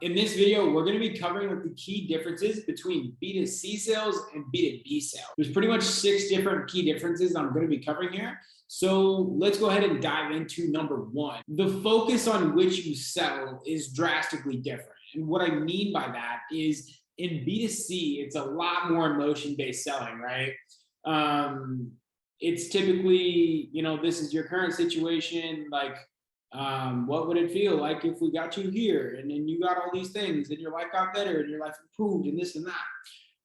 In this video, we're going to be covering the key differences between B2C sales and B2B sales. There's pretty much 6 different key differences I'm going to be covering here. So let's go ahead and dive into number 1. The focus on which you sell is drastically different. And what I mean by that is in B2C, it's a lot more emotion-based selling, right? It's typically, this is your current situation, like, what would it feel like if we got you here and then you got all these things and your life got better and your life improved and this and that.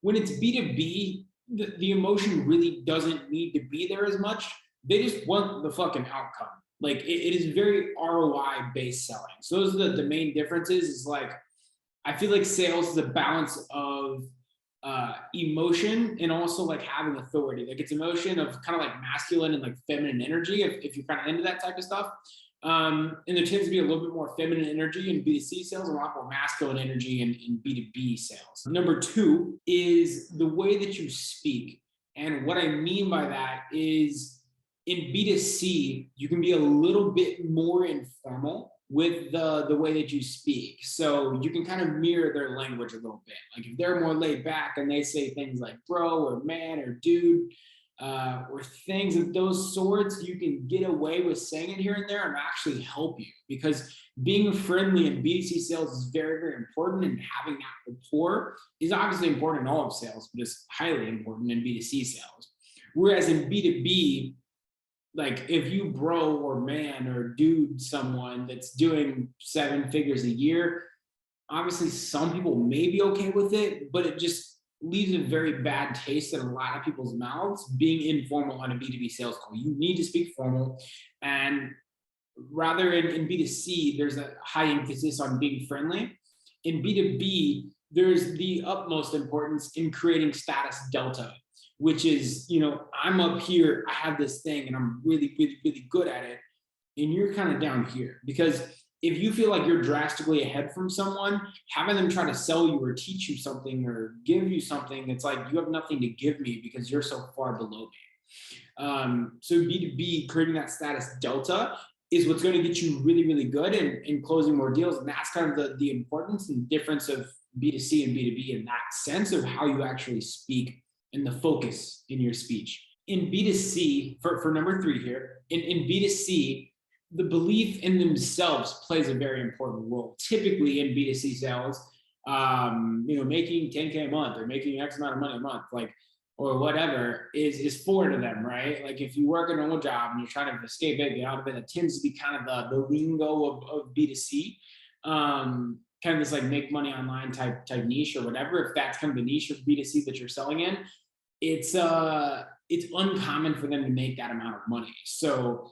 When it's B2B, the emotion really doesn't need to be there as much. They just want the fucking outcome. Like it is very ROI based selling. So those are the main differences. Is like, I feel like sales is a balance of emotion and also like having authority. Like it's emotion of kind of like masculine and like feminine energy if you're kind of into that type of stuff. And there tends to be a little bit more feminine energy in B2C sales, a lot more masculine energy in B2B sales. Number 2 is the way that you speak. And what I mean by that is in B2C, you can be a little bit more informal with the way that you speak. So you can kind of mirror their language a little bit. Like if they're more laid back and they say things like bro or man or dude, or things of those sorts, you can get away with saying it here and there and actually help you, because being friendly in B2C sales is very, very important, and having that rapport is obviously important in all of sales, but it's highly important in B2C sales. Whereas in B2B, like if you bro or man or dude someone that's doing 7 figures a year, obviously some people may be okay with it, but it just leaves a very bad taste in a lot of people's mouths being informal on a B2B sales call. You need to speak formal, and rather in B2C, there's a high emphasis on being friendly. In B2B, there's the utmost importance in creating status delta, which is, I'm up here, I have this thing and I'm really, really, really good at it. And you're kind of down here, because if you feel like you're drastically ahead from someone, having them try to sell you or teach you something or give you something, it's like you have nothing to give me because you're so far below me. So B2B, creating that status delta is what's going to get you really, really good in closing more deals. And that's kind of the importance and difference of B2C and B2B in that sense of how you actually speak and the focus in your speech. In B2C, for number 3 here, in B2C, the belief in themselves plays a very important role. Typically in B2C sales, making 10K a month or making X amount of money a month, or whatever is foreign to them, right? Like if you work a normal job and you're trying to escape it, get out of it, it tends to be kind of the lingo of B2C, kind of this like make money online type niche or whatever. If that's kind of the niche of B2C that you're selling in, it's uncommon for them to make that amount of money. So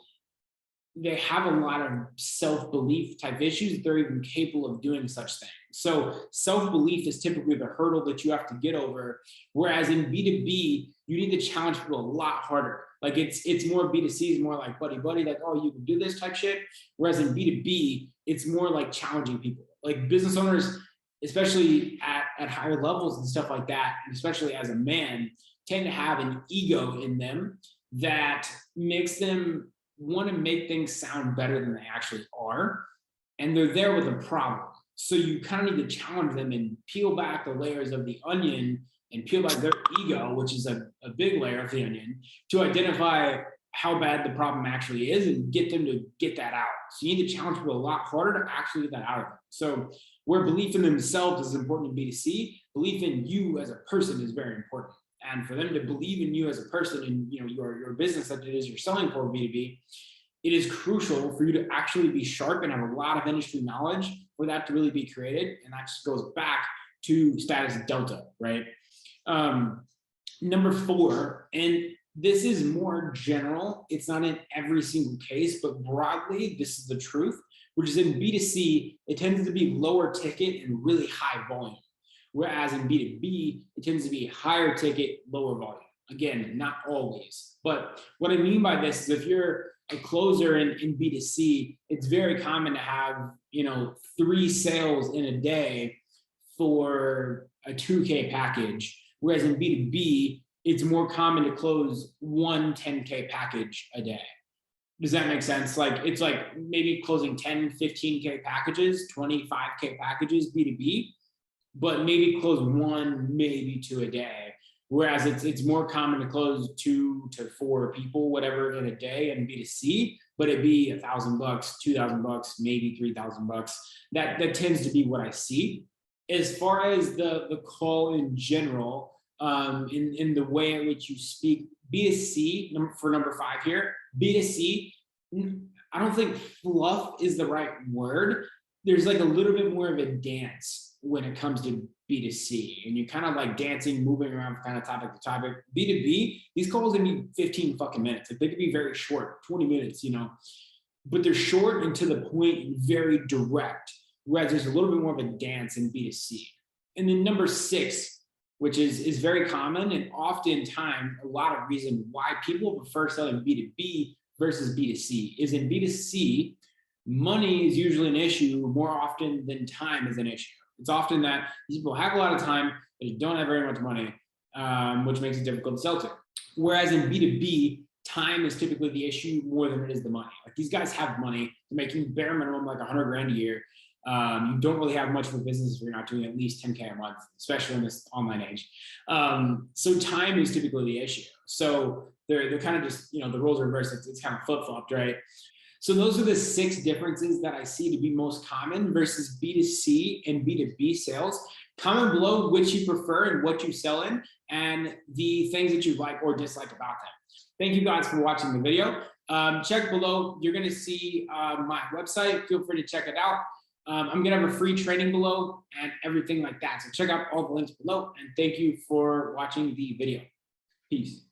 they have a lot of self-belief type issues that they're even capable of doing such things. So self-belief is typically the hurdle that you have to get over. Whereas in B2B, you need to challenge people a lot harder. Like it's more B2C is more like buddy, like, oh, you can do this type shit. Whereas in B2B, it's more like challenging people. Like business owners, especially at higher levels and stuff like that, and especially as a man, tend to have an ego in them that makes them want to make things sound better than they actually are. And they're there with a problem. So you kind of need to challenge them and peel back the layers of the onion and peel back their ego, which is a big layer of the onion, to identify how bad the problem actually is and get them to get that out. So you need to challenge people a lot harder to actually get that out of them. So where belief in themselves is important in B2C, belief in you as a person is very important. And for them to believe in you as a person and your business that it is you're selling for B2B, it is crucial for you to actually be sharp and have a lot of industry knowledge for that to really be created. And that just goes back to status delta, right? Number 4, and this is more general. It's not in every single case, but broadly, this is the truth, which is in B2C, it tends to be lower ticket and really high volume. Whereas in B2B, it tends to be higher ticket, lower volume. Again, not always. But what I mean by this is if you're a closer in B2C, it's very common to have, 3 sales in a day for a 2K package. Whereas in B2B, it's more common to close 1 10K package a day. Does that make sense? Like, it's like maybe closing 10, 15K packages, 25K packages B2B, but maybe close one, maybe two a day. Whereas it's more common to close 2 to 4 people, whatever, in a day in B2C, but it'd be $1,000, $2,000, maybe $3,000. That tends to be what I see. As far as the call in general, in the way in which you speak, B2C, for number 5 here, B2C, I don't think fluff is the right word. There's like a little bit more of a dance when it comes to B2C, and you kind of like dancing, moving around from kind of topic to topic. B2B, these calls can be 15 fucking minutes. Like, they could be very short, 20 minutes, but they're short and to the point and very direct. Whereas there's a little bit more of a dance in B2C. And then number 6, which is very common and oftentimes a lot of reason why people prefer selling B2B versus B2C is in B2C, money is usually an issue more often than time is an issue. It's often that these people have a lot of time, they don't have very much money, which makes it difficult to sell to. Whereas in B2B, time is typically the issue more than it is the money. Like, these guys have money, they're making bare minimum like 100 grand a year. You don't really have much of a business if you're not doing at least 10K a month, especially in this online age. So time is typically the issue. So they're kind of just, the roles are reversed. It's kind of flip-flopped, right? So those are the 6 differences that I see to be most common versus B2C and B2B sales. Comment below which you prefer and what you sell in, and the things that you like or dislike about them. Thank you guys for watching the video. Check below. You're going to see my website. Feel free to check it out. I'm going to have a free training below and everything like that. So check out all the links below. And thank you for watching the video. Peace.